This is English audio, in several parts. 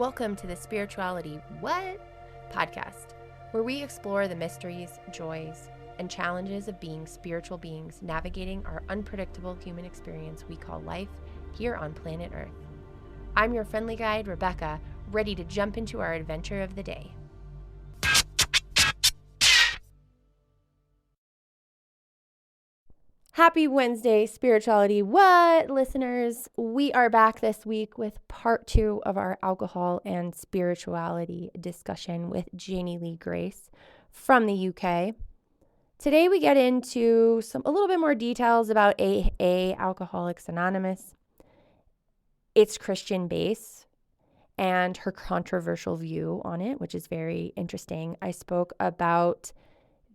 Welcome to the Spirituality What? Podcast, where we explore the mysteries, joys, and challenges of being spiritual beings navigating our unpredictable human experience we call life here on planet Earth. I'm your friendly guide, Rebecca, ready to jump into our adventure of the day. Happy Wednesday, Spirituality What, listeners? We are back this week with part 2 of our alcohol and spirituality discussion with Janey Lee Grace from the UK. Today we get into a little bit more details about AA, Alcoholics Anonymous, its Christian base, and her controversial view on it, which is very interesting. I spoke about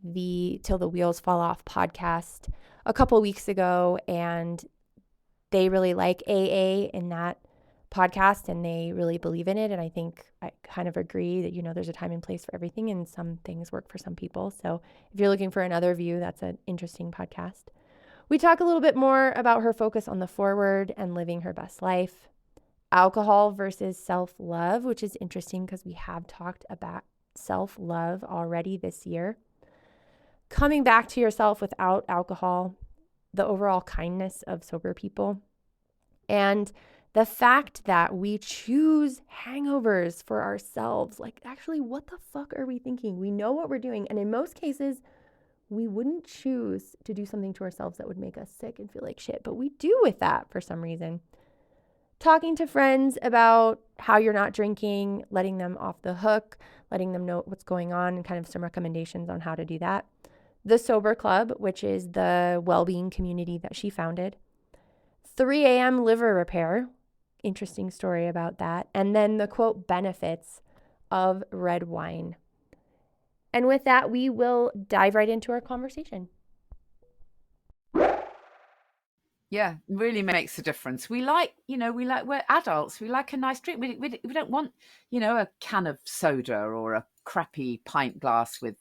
the Till the Wheels Fall Off podcast a couple weeks ago, and they really like AA in that podcast and they really believe in it. And I think I kind of agree that, there's a time and place for everything and some things work for some people. So if you're looking for another view, that's an interesting podcast. We talk a little bit more about her focus on the forward and living her best life, alcohol versus self-love, which is interesting because we have talked about self-love already this year. Coming back to yourself without alcohol, the overall kindness of sober people, and the fact that we choose hangovers for ourselves. Like, actually, what the fuck are we thinking? We know what we're doing. And in most cases, we wouldn't choose to do something to ourselves that would make us sick and feel like shit, but we do with that for some reason. Talking to friends about how you're not drinking, letting them off the hook, letting them know what's going on, and kind of some recommendations on how to do that. The Sober Club, which is the well-being community that she founded. 3 a.m. liver repair. Interesting story about that. And then the quote benefits of red wine. And with that, we will dive right into our conversation. Yeah, really makes a difference. We're adults. We like a nice drink. We don't want, a can of soda or a crappy pint glass with,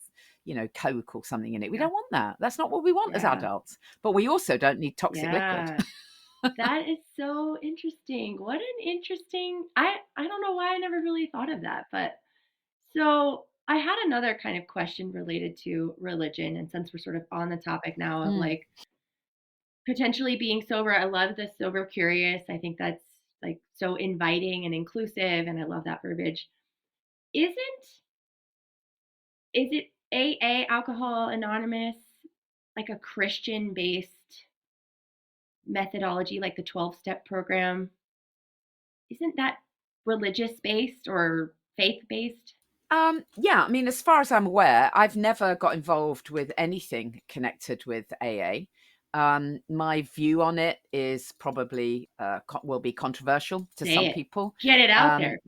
Coke or something in it. We don't want that. That's not what we want as adults. But we also don't need toxic liquid. That is so interesting. What an interesting, I don't know why I never really thought of that, but so I had another kind of question related to religion. And since we're sort of on the topic now of like potentially being sober, I love the sober curious. I think that's like so inviting and inclusive. And I love that verbiage. Is it AA, Alcohol Anonymous, like a Christian based methodology, like the 12-step program? Isn't that religious based or faith based? Yeah, I mean, as far as I'm aware, I've never got involved with anything connected with AA. My view on it is probably will be controversial to some people. Get it out there.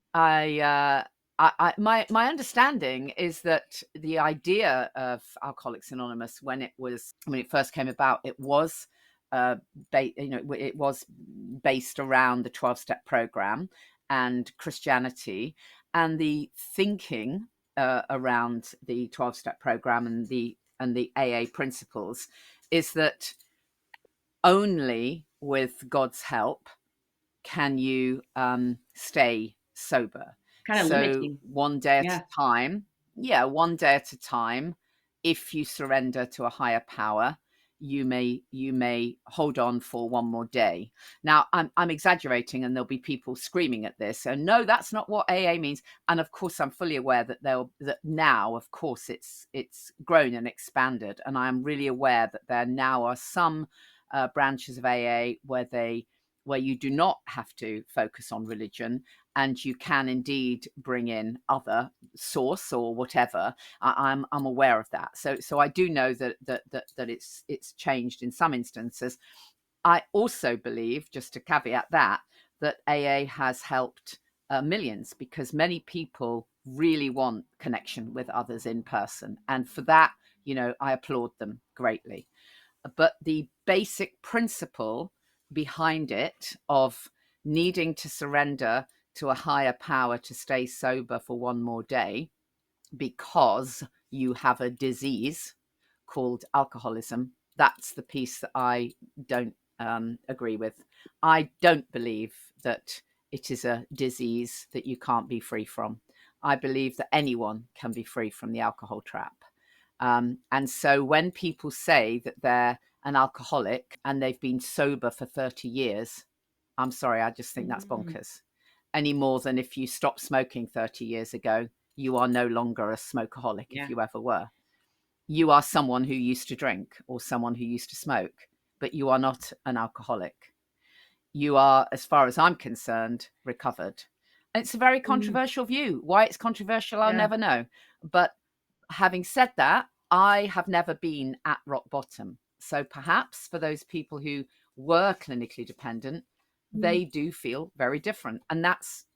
My understanding is that the idea of Alcoholics Anonymous, when it first came about, it was it was based around the 12-step program and Christianity, and the thinking around the 12-step program and the AA principles is that only with God's help can you stay sober. Kind of limiting. One day at a time. Yeah, one day at a time. If you surrender to a higher power, you may hold on for one more day. Now, I'm exaggerating, and there'll be people screaming at this. So no, that's not what AA means. And of course, I'm fully aware that now, of course, it's grown and expanded. And I am really aware that there now are some branches of AA where you do not have to focus on religion, and you can indeed bring in other source or whatever. I'm aware of that. So I do know that it's changed in some instances. I also believe, just to caveat that AA has helped millions, because many people really want connection with others in person, and for that, I applaud them greatly. But the basic principle behind it of needing to surrender to a higher power to stay sober for one more day because you have a disease called alcoholism, that's the piece that I don't agree with. I don't believe that it is a disease that you can't be free from. I believe that anyone can be free from the alcohol trap. And so when people say that they're an alcoholic and they've been sober for 30 years, I'm sorry, I just think that's bonkers. Any more than if you stopped smoking 30 years ago, you are no longer a smokeaholic if you ever were. You are someone who used to drink or someone who used to smoke, but you are not an alcoholic. You are, as far as I'm concerned, recovered. And it's a very controversial view. Why it's controversial, I'll never know. But having said that, I have never been at rock bottom. So perhaps for those people who were clinically dependent, they do feel very different. And that's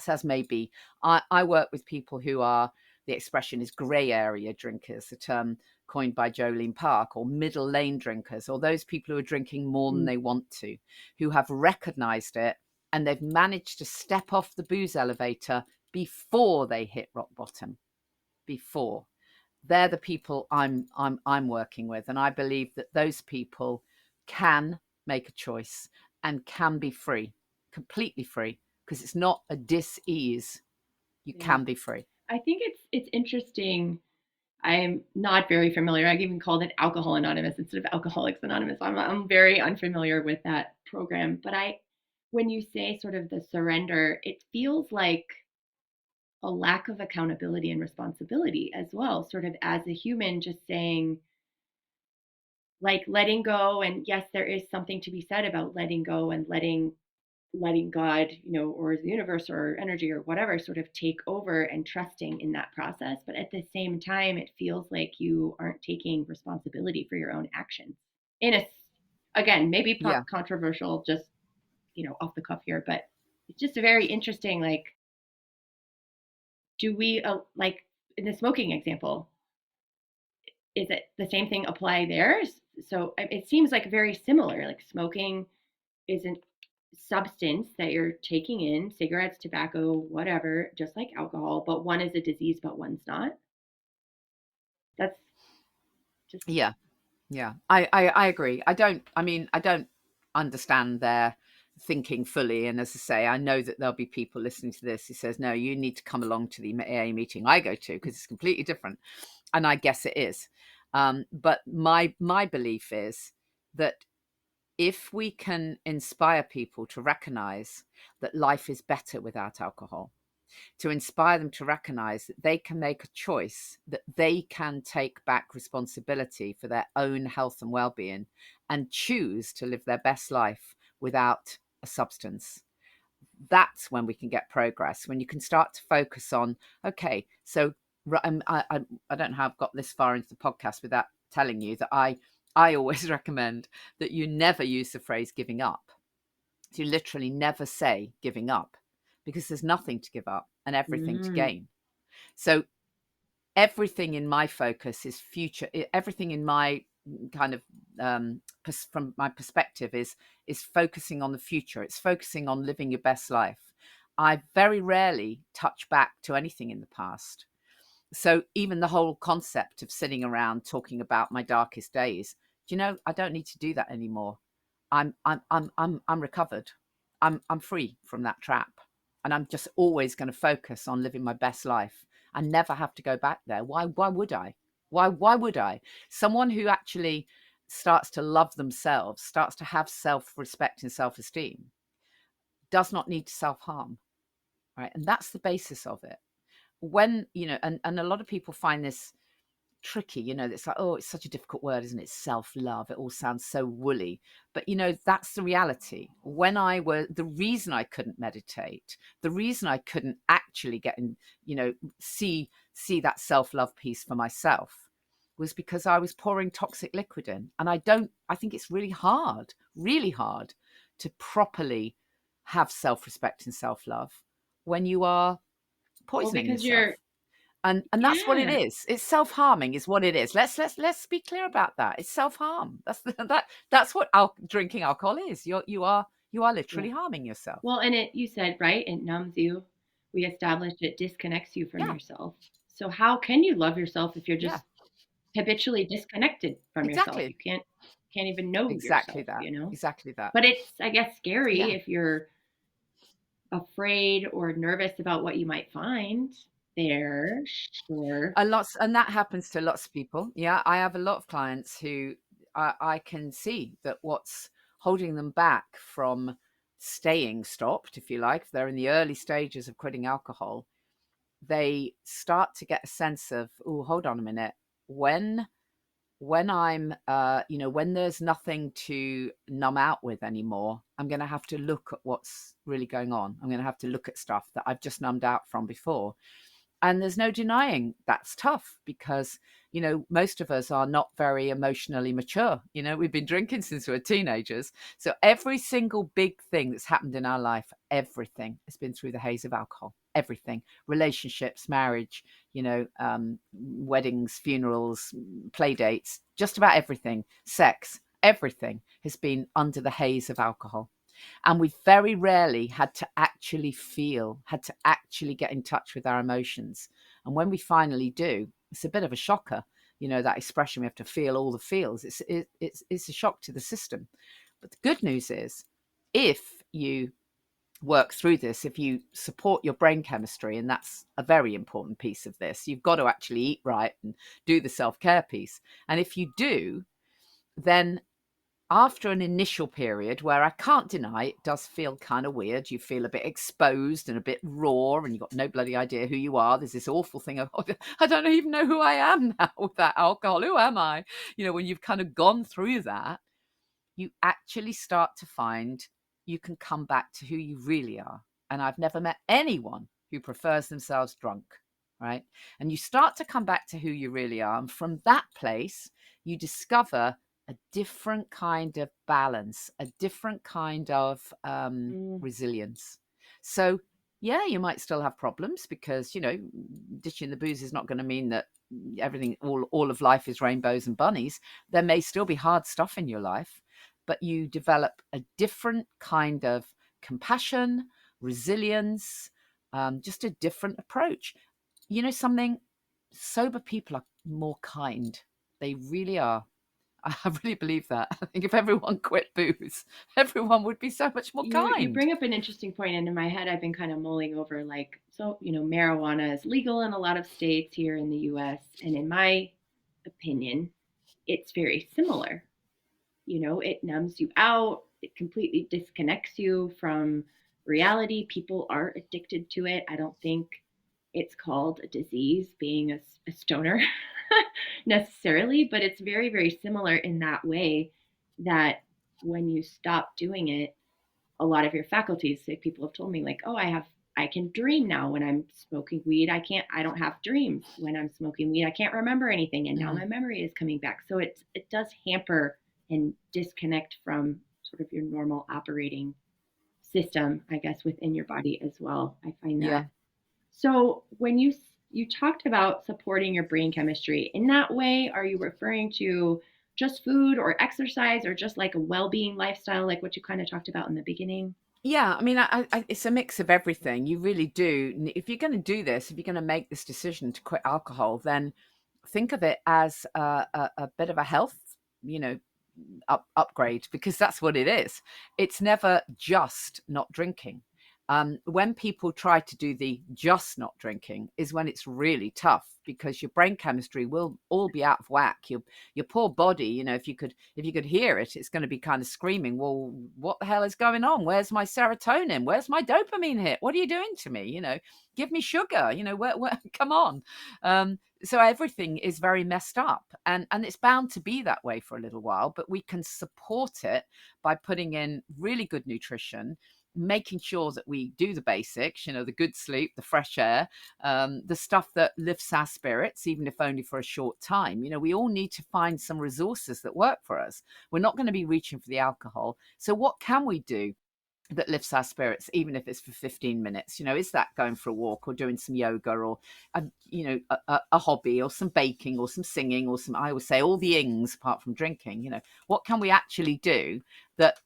as may be. I work with people who are, the expression is grey area drinkers, a term coined by Jolene Park, or middle lane drinkers, or those people who are drinking more than they want to, who have recognized it and they've managed to step off the booze elevator before they hit rock bottom. Before. They're the people I'm working with, and I believe that those people can make a choice and can be free, completely free, because it's not a dis-ease. You can be free. I think it's interesting. I'm not very familiar. I've even called it Alcohol Anonymous instead of Alcoholics Anonymous. I'm very unfamiliar with that program. But when you say sort of the surrender, it feels like a lack of accountability and responsibility as well, sort of as a human, just saying, like, letting go. And yes, there is something to be said about letting go and letting God, or the universe or energy or whatever sort of take over, and trusting in that process. But at the same time, it feels like you aren't taking responsibility for your own actions. Again, maybe controversial, just, off the cuff here, but it's just a very interesting, like, do we, like in the smoking example, is it the same thing apply there? So it seems like very similar, like smoking isn't substance that you're taking in, cigarettes, tobacco, whatever, just like alcohol, but one is a disease, but one's not. That's just. Yeah. I agree. I don't understand their thinking fully. And as I say, I know that there'll be people listening to this who says, no, you need to come along to the AA meeting I go to, because it's completely different. And I guess it is. But my belief is that if we can inspire people to recognize that life is better without alcohol, to inspire them to recognize that they can make a choice, that they can take back responsibility for their own health and well-being and choose to live their best life without a substance, that's when we can get progress. When you can start to focus on, okay, so I don't know how I've got this far into the podcast without telling you that I always recommend that you never use the phrase giving up. You literally never say giving up, because there's nothing to give up and everything to gain. So everything in my focus is future. Everything in my kind of from my perspective is focusing on the future. It's focusing on living your best life. I very rarely touch back to anything in the past. So even the whole concept of sitting around talking about my darkest days, I don't need to do that anymore. I'm recovered. I'm free from that trap. And I'm just always going to focus on living my best life and never have to go back there. Why would I? Why would I? Someone who actually starts to love themselves, starts to have self-respect and self-esteem, does not need to self-harm, right? And that's the basis of it. When, and a lot of people find this tricky, it's like, oh, it's such a difficult word, isn't it? Self-love. It all sounds so woolly, but that's the reality. The reason I couldn't meditate, the reason I couldn't actually get in, see that self-love piece for myself, was because I was pouring toxic liquid in. And I think it's really hard to properly have self-respect and self-love when you are poisoning yourself. And that's what it is. It's self-harming is what it is. Let's be clear about that. It's self-harm. That's what drinking alcohol is. You are literally harming yourself. Well, and you said, right, it numbs you. We established it disconnects you from yourself. So how can you love yourself if you're just habitually disconnected from yourself? You can't even know exactly yourself, Exactly that. But it's, I guess, scary if you're afraid or nervous about what you might find there. Sure. A lot, and that happens to lots of people. Yeah, I have a lot of clients who I can see that what's holding them back from staying stopped, if you like, if they're in the early stages of quitting alcohol, they start to get a sense of, oh, hold on a minute, when I'm when there's nothing to numb out with anymore, I'm going to have to look at what's really going on. I'm going to have to look at stuff that I've just numbed out from before. And there's no denying that's tough because, most of us are not very emotionally mature. We've been drinking since we were teenagers. So every single big thing that's happened in our life, everything has been through the haze of alcohol. Everything, relationships, marriage, weddings, funerals, play dates, just about everything, sex, everything has been under the haze of alcohol. And we very rarely had to actually get in touch with our emotions. And when we finally do, it's a bit of a shocker. That expression, we have to feel all the feels. It's a shock to the system. But the good news is, if you work through this, if you support your brain chemistry, and that's a very important piece of this, you've got to actually eat right and do the self-care piece. And if you do, then after an initial period where I can't deny it does feel kind of weird, you feel a bit exposed and a bit raw, and you've got no bloody idea who you are. There's this awful thing of, I don't even know who I am now with that alcohol. Who am I? When you've kind of gone through that, you actually start to find you can come back to who you really are. And I've never met anyone who prefers themselves drunk, right? And you start to come back to who you really are. And from that place, you discover a different kind of balance, a different kind of resilience. So, yeah, you might still have problems because, ditching the booze is not going to mean that everything, all of life is rainbows and bunnies. There may still be hard stuff in your life, but you develop a different kind of compassion, resilience, just a different approach. Something, sober people are more kind. They really are. I really believe that. I think if everyone quit booze, everyone would be so much more kind. You bring up an interesting point, and in my head, I've been kind of mulling over marijuana is legal in a lot of states here in the U.S., and in my opinion, it's very similar. It numbs you out, it completely disconnects you from reality. People are addicted to it. I don't think it's called a disease being a stoner necessarily, but it's very, very similar in that way that when you stop doing it, a lot of your faculties, say, people have told me like, oh, I can dream now when I'm smoking weed. I don't have dreams when I'm smoking weed. I can't remember anything. And now my memory is coming back. So it does hamper and disconnect from sort of your normal operating system, I guess, within your body as well. I find that. Yeah. So when you talked about supporting your brain chemistry in that way, are you referring to just food or exercise or just like a well-being lifestyle, like what you kind of talked about in the beginning? Yeah, I mean, it's a mix of everything. You really do. If you're going to do this, if you're going to make this decision to quit alcohol, then think of it as a bit of a health, upgrade, because that's what it is. It's never just not drinking. When people try to do the just not drinking is when it's really tough, because your brain chemistry will all be out of whack. Your poor body, if you could hear it, it's going to be kind of screaming, well, what the hell is going on? Where's my serotonin? Where's my dopamine hit? What are you doing to me? Give me sugar, where come on. So everything is very messed up, and it's bound to be that way for a little while, but we can support it by putting in really good nutrition, making sure that we do the basics, the good sleep, the fresh air, the stuff that lifts our spirits, even if only for a short time. We all need to find some resources that work for us. We're not going to be reaching for the alcohol. So what can we do that lifts our spirits, even if it's for 15 minutes? Is that going for a walk or doing some yoga or, a hobby or some baking or some singing or some, I always say all the ings apart from drinking. What can we actually do that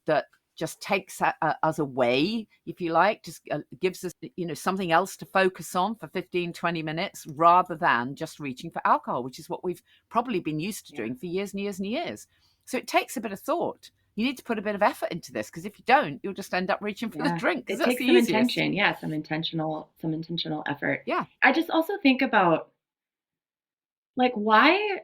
just takes us away, if you like, just gives us, something else to focus on for 15, 20 minutes rather than just reaching for alcohol, which is what we've probably been used to doing for years and years and years. So it takes a bit of thought. you need to put a bit of effort into this, because if you don't, you'll just end up reaching for the drink, because it that's takes the some easiest. intention. Yeah, some intentional effort. Yeah. I just also think about, like, why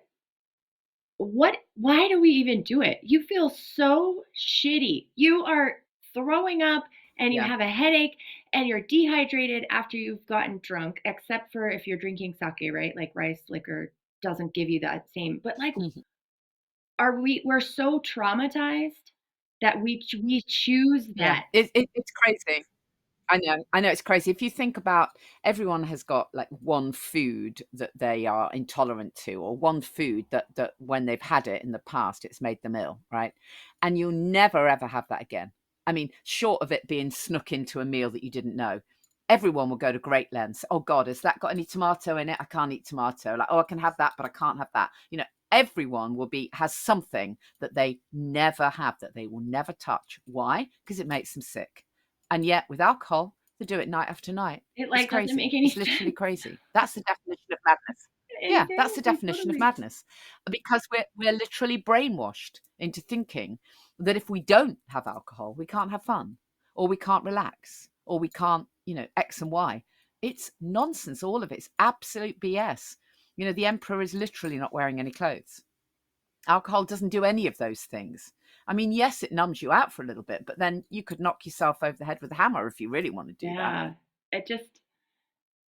do we even do it? You feel so shitty. You are throwing up and you Yeah. have a headache and you're dehydrated after you've gotten drunk, except for if you're drinking sake, right? Like rice liquor doesn't give you that same. But like, we're so traumatized that we choose Yeah, that. it's crazy. I know it's crazy. If you think about, everyone has got like one food that they are intolerant to, or one food that when they've had it in the past, it's made them ill, right? And you'll never ever have that again. I mean, short of it being snuck into a meal that you didn't know, everyone will go to great lengths. Oh God, has that got any tomato in it? I can't eat tomato. Like, oh, I can have that, but I can't have that. You know, everyone has something that they never have, that they will never touch. Why? Because it makes them sick. And yet with alcohol, they do it night after night. It It's like doesn't crazy. make any It's literally sense. crazy. That's the definition of madness. Yeah, that's the Exactly, definition of totally. madness. Because we're literally brainwashed into thinking that if we don't have alcohol, we can't have fun, or we can't relax, or we can't, X and Y. It's nonsense. All of it's absolute BS. The emperor is literally not wearing any clothes. Alcohol doesn't do any of those things. I mean, yes, it numbs you out for a little bit, but then you could knock yourself over the head with a hammer if you really want to do that. Yeah.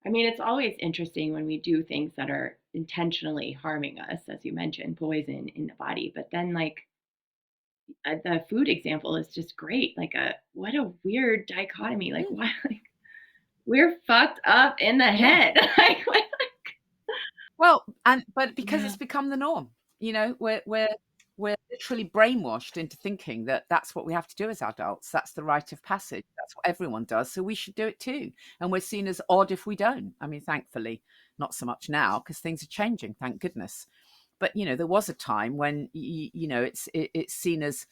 I mean, it's always interesting when we do things that are intentionally harming us, as you mentioned, poison in the body. But then, like, the food example is just great. Like, what a weird dichotomy. Like, why? Like, we're fucked up in the head. Like, Well, but because yeah. it's become the norm, we're literally brainwashed into thinking that that's what we have to do as adults. That's the rite of passage. That's what everyone does. So we should do it too. And we're seen as odd if we don't. I mean, thankfully, not so much now, because things are changing, thank goodness. But there was a time when it's seen as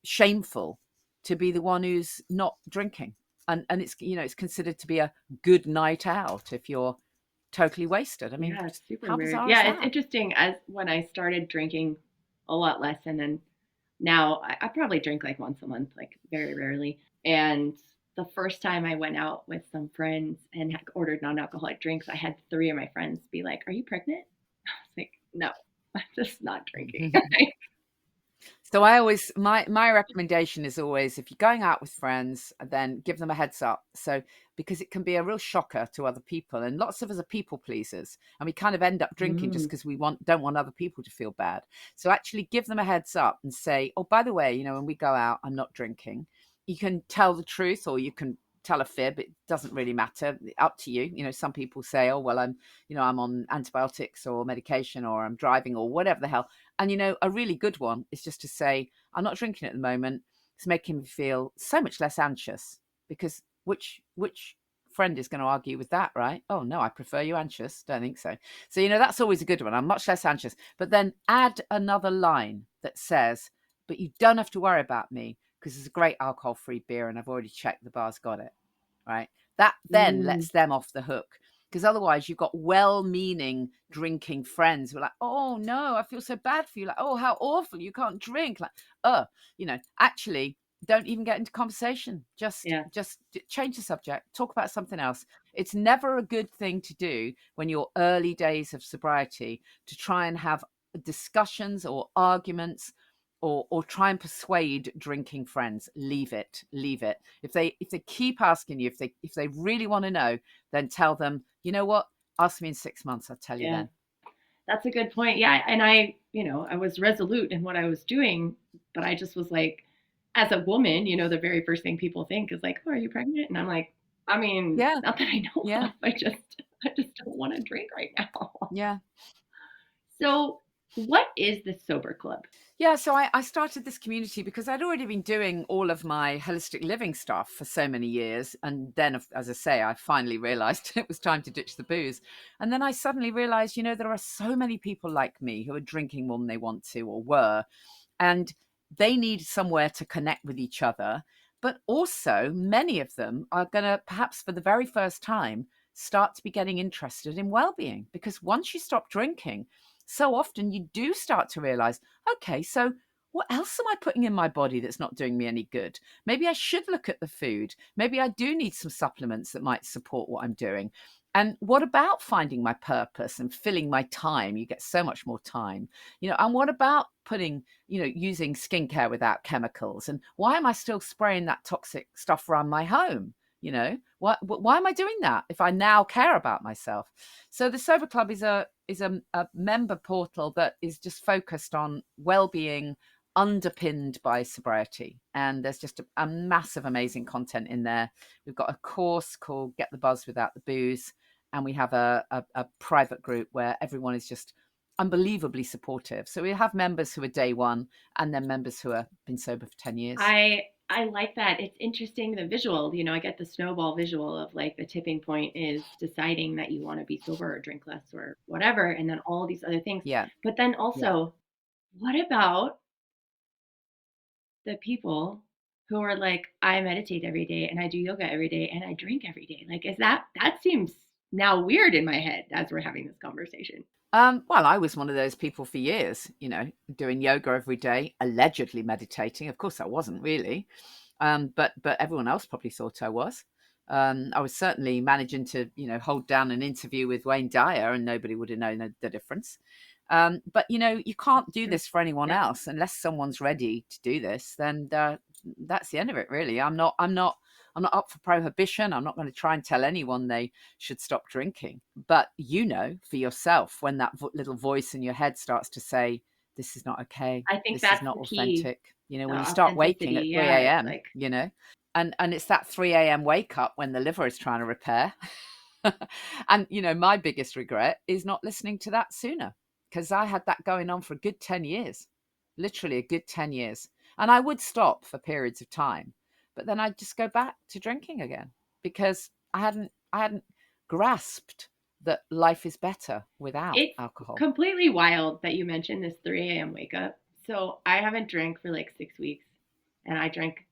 shameful to be the one who's not drinking, and it's considered to be a good night out if you're totally wasted. I mean, Yeah, it's super how weird. bizarre is Yeah, it's that? interesting, as when I started drinking a lot less, and then now I probably drink like once a month, like very rarely. And the first time I went out with some friends and ordered non-alcoholic drinks, I had three of my friends be like, "Are you pregnant?" I was like, "No, I'm just not drinking." So I always, my recommendation is always, if you're going out with friends, then give them a heads up. So, because it can be a real shocker to other people, and lots of us are people pleasers, and we kind of end up drinking just because we don't want other people to feel bad. So actually give them a heads up and say, oh, by the way, when we go out, I'm not drinking. You can tell the truth, or you can tell a fib. It doesn't really matter. Up to you. Some people say, oh, well, I'm on antibiotics or medication, or I'm driving, or whatever the hell. And a really good one is just to say, I'm not drinking at the moment. It's making me feel so much less anxious. Because which friend is going to argue with that, right? Oh no, I prefer you anxious. Don't think so. So that's always a good one. I'm much less anxious. But then add another line that says, but you don't have to worry about me, because there's a great alcohol-free beer and I've already checked the bar's got it. Right? That then lets them off the hook. Because otherwise you've got well-meaning drinking friends who are like, oh no, I feel so bad for you. Like, oh, how awful, you can't drink. Like, actually don't even get into conversation. Just change the subject, talk about something else. It's never a good thing to do when you're early days of sobriety, to try and have discussions or arguments, or try and persuade drinking friends. Leave it. If they keep asking you, if they really want to know, then tell them, you know what, ask me in 6 months, I'll tell you then. That's a good point. Yeah, and I was resolute in what I was doing, but I just was like, as a woman, the very first thing people think is like, oh, are you pregnant? And I'm like, I mean, not that I know of. I just don't want to drink right now. Yeah. So what is the Sober Club? Yeah, so I started this community because I'd already been doing all of my holistic living stuff for so many years. And then, as I say, I finally realized it was time to ditch the booze. And then I suddenly realized, there are so many people like me who are drinking more than they want to, or were, and they need somewhere to connect with each other. But also, many of them are going to, perhaps for the very first time, start to be getting interested in well-being. Because once you stop drinking, so often you do start to realize, okay, so what else am I putting in my body that's not doing me any good? Maybe I should look at the food. Maybe I do need some supplements that might support what I'm doing. And what about finding my purpose and filling my time? You get so much more time, and what about putting, using skincare without chemicals? And why am I still spraying that toxic stuff around my home? Why am I doing that if I now care about myself? So the Sober Club is a member portal that is just focused on well-being, underpinned by sobriety. And there's just a massive, amazing content in there. We've got a course called Get the Buzz Without the Booze. And we have a private group where everyone is just unbelievably supportive. So we have members who are day one, and then members who have been sober for 10 years. I like that. It's interesting, the visual, I get the snowball visual of like the tipping point is deciding that you want to be sober or drink less or whatever. And then all these other things. Yeah. But then also, what about the people who are like, I meditate every day and I do yoga every day and I drink every day? Like, that seems now weird in my head as we're having this conversation. Well, I was one of those people for years, doing yoga every day, allegedly meditating. Of course, I wasn't really, but everyone else probably thought I was. I was certainly managing to, hold down an interview with Wayne Dyer, and nobody would have known the difference. But you can't do this for anyone else unless someone's ready to do this. Then that's the end of it, really. I'm not up for prohibition. I'm not going to try and tell anyone they should stop drinking. But for yourself, when that little voice in your head starts to say, this is not okay. I think this that's is not key. authentic. When you start waking at 3 a.m., and it's that 3 a.m. wake up when the liver is trying to repair. And, my biggest regret is not listening to that sooner, because I had that going on for a good 10 years, literally a good 10 years. And I would stop for periods of time. But then I'd just go back to drinking again, because I hadn't grasped that life is better without alcohol. It's completely wild that you mentioned this 3 a.m. wake up. So I haven't drank for like 6 weeks, and I drank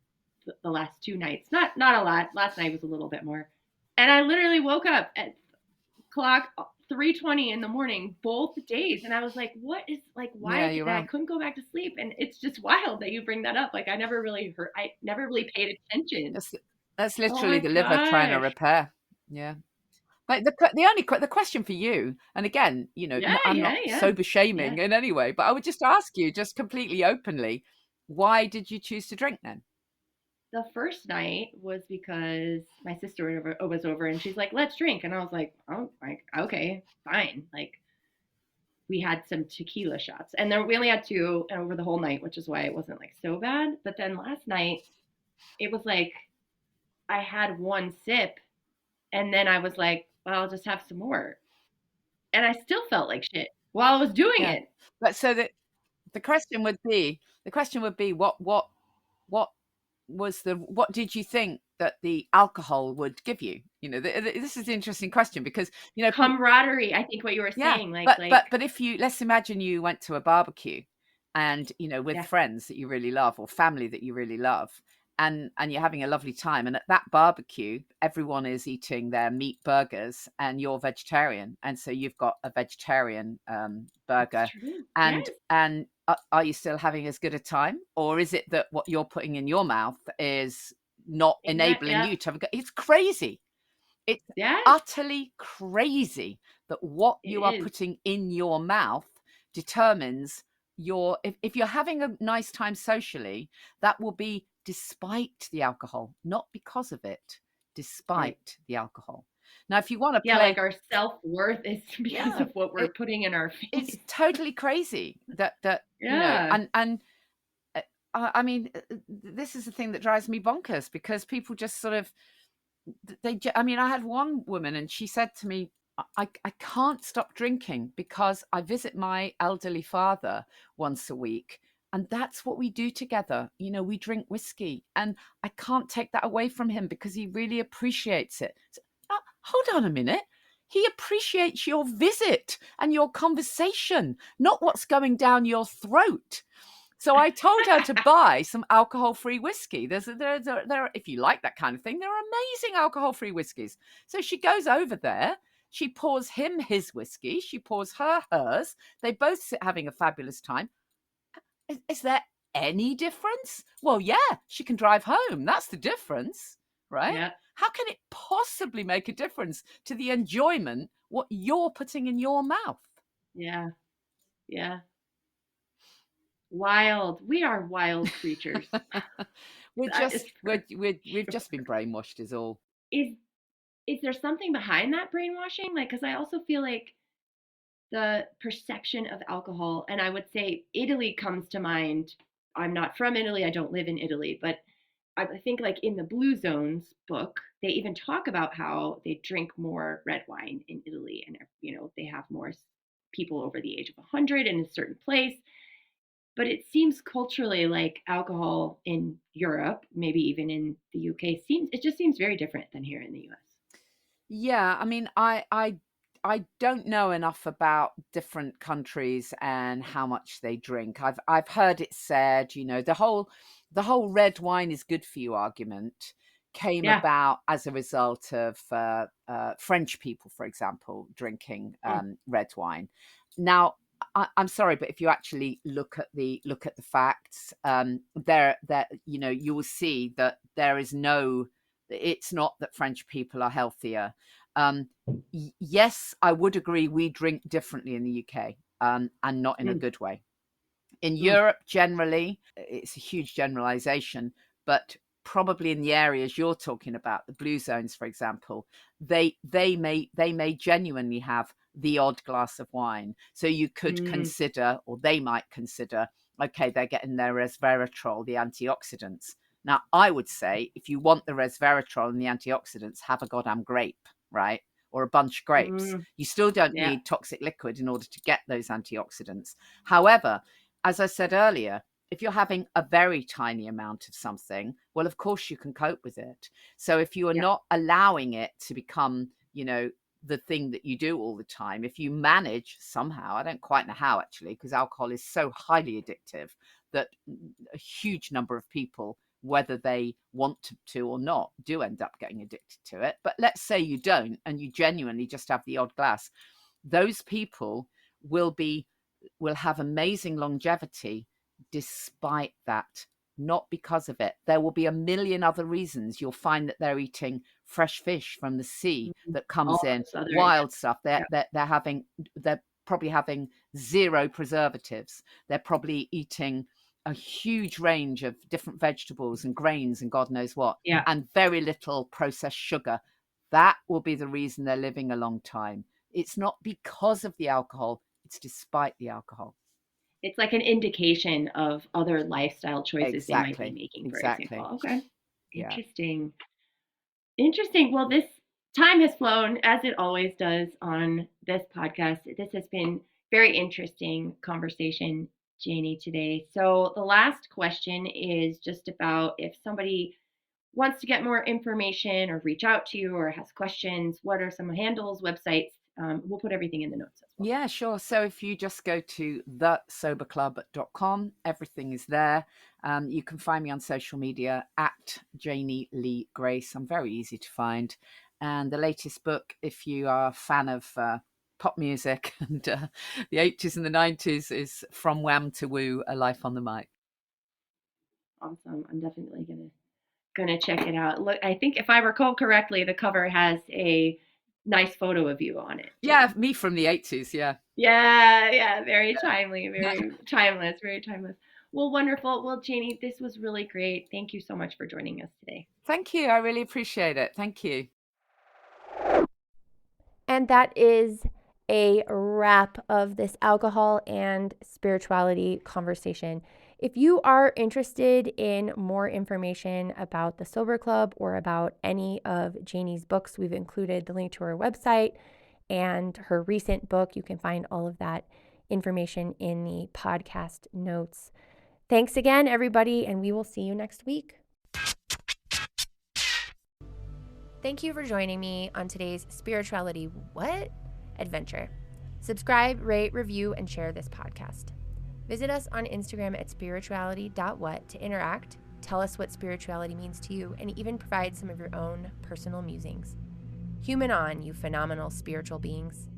the last 2 nights. Not a lot. Last night was a little bit more. And I literally woke up at clock 3:20 in the morning both days, and I was like, what is, like, why I couldn't go back to sleep? And it's just wild that you bring that up. Like, I never really paid attention. That's literally the liver trying to repair. Yeah. Like the question for you, and again, I'm not sober shaming in any way, but I would just ask you, just completely openly, why did you choose to drink then? The first night was because my sister was over, and she's like, let's drink. And I was like, oh, okay, fine. Like, we had some tequila shots, and then we only had 2 over the whole night, which is why it wasn't like so bad. But then last night, it was like I had 1 sip, and then I was like, well, I'll just have some more. And I still felt like shit while I was doing it. But so the question would be, what did you think that the alcohol would give you? This is the interesting question, because camaraderie, I think what you were saying. But if let's imagine you went to a barbecue, and with friends that you really love, or family that you really love, and you're having a lovely time, and at that barbecue everyone is eating their meat burgers and you're vegetarian, and so you've got a vegetarian burger, and are you still having as good a time, or is it that what you're putting in your mouth is not enabling you to have it's crazy. It's utterly crazy that what you are putting in your mouth determines if you're having a nice time socially, that will be despite the alcohol, not because of it, despite the alcohol. Now, if you want to play, like, our self-worth is because of what we're putting in our face. It's totally crazy that and I mean, this is the thing that drives me bonkers, because people just sort of, I had one woman, and she said to me, I can't stop drinking because I visit my elderly father once a week, and that's what we do together. We drink whiskey, and I can't take that away from him because he really appreciates it. So, hold on a minute. He appreciates your visit and your conversation, not what's going down your throat. So I told her to buy some alcohol-free whiskey. There, if you like that kind of thing, there are amazing alcohol-free whiskeys. So she goes over there. She pours him his whiskey. She pours her hers. They both sit having a fabulous time. Is there any difference? Well, yeah, she can drive home. That's the difference, right? Yeah. How can it possibly make a difference to the enjoyment what you're putting in your mouth? Yeah. Yeah. Wild. We are wild creatures. we're That is just for we've sure. just been brainwashed is all. Is is there something behind that brainwashing? Like, because I also feel like the perception of alcohol, and I would say Italy comes to mind. I'm not from Italy. I don't live in Italy, but I think like in the Blue Zones book, they even talk about how they drink more red wine in Italy, and they have more people over the age of 100 in a certain place. But it seems culturally like alcohol in Europe, maybe even in the UK, seems very different than here in the US. Yeah, I mean, I don't know enough about different countries and how much they drink. I've heard it said, the whole red wine is good for you argument came Yeah. about as a result of French people, for example, drinking Mm. red wine. Now, I'm sorry, but if you actually look at the facts, you will see that there is no. It's not that French people are healthier. Yes, I would agree we drink differently in the UK, and not in a Mm. good way. In Mm. Europe, generally, it's a huge generalization, but probably in the areas you're talking about, the blue zones, for example, they may genuinely have the odd glass of wine. So you could Mm. consider, or they might consider, okay, they're getting their resveratrol, the antioxidants. Now, I would say if you want the resveratrol and the antioxidants, have a goddamn grape, right? Or a bunch of grapes. Mm. You still don't Yeah. need toxic liquid in order to get those antioxidants. However, as I said earlier, if you're having a very tiny amount of something, well, of course you can cope with it. So if you are Yeah. not allowing it to become, the thing that you do all the time, if you manage somehow, I don't quite know how actually, because alcohol is so highly addictive that a huge number of people, whether they want to or not, do end up getting addicted to it. But let's say you don't, and you genuinely just have the odd glass. Those people will have amazing longevity despite that, not because of it. There will be a million other reasons. You'll find that they're eating fresh fish from the sea Mm. that comes All in, those other, wild stuff. yeah. They're probably having zero preservatives. They're probably eating a huge range of different vegetables and grains and God knows what, Yeah. and very little processed sugar. That will be the reason they're living a long time. It's not because of the alcohol, it's despite the alcohol. It's like an indication of other lifestyle choices they might be Exactly. making, for Exactly. example. Okay. Yeah. Interesting. Interesting. Well, this time has flown as it always does on this podcast. This has been very interesting conversation, Janey, today. So the last question is just about if somebody wants to get more information or reach out to you or has questions, what are some handles, websites? We'll put everything in the notes as well. Yeah, sure. So if you just go to thesoberclub.com, everything is there. You can find me on social media at Janey Lee Grace. I'm very easy to find. And the latest book, if you are a fan of pop music and the 80s and the 90s, is From Wham to Woo, A Life on the Mic. Awesome. I'm definitely gonna check it out. Look, I think if I recall correctly, the cover has a nice photo of you on it. Yeah, me from the 80s, yeah. Yeah, very timely, very timeless, very timeless. Well, wonderful. Well, Janey, this was really great. Thank you so much for joining us today. Thank you. I really appreciate it. Thank you. And that is a wrap of this alcohol and spirituality conversation. If you are interested in more information about the Sober Club or about any of Janey's books, we've included the link to her website and her recent book. You can find all of that information in the podcast notes. Thanks again, everybody, and we will see you next week. Thank you for joining me on today's Spirituality What? Adventure. Subscribe, rate, review, and share this podcast. Visit us on Instagram at spirituality.what to interact, tell us what spirituality means to you, and even provide some of your own personal musings. Human on, you phenomenal spiritual beings.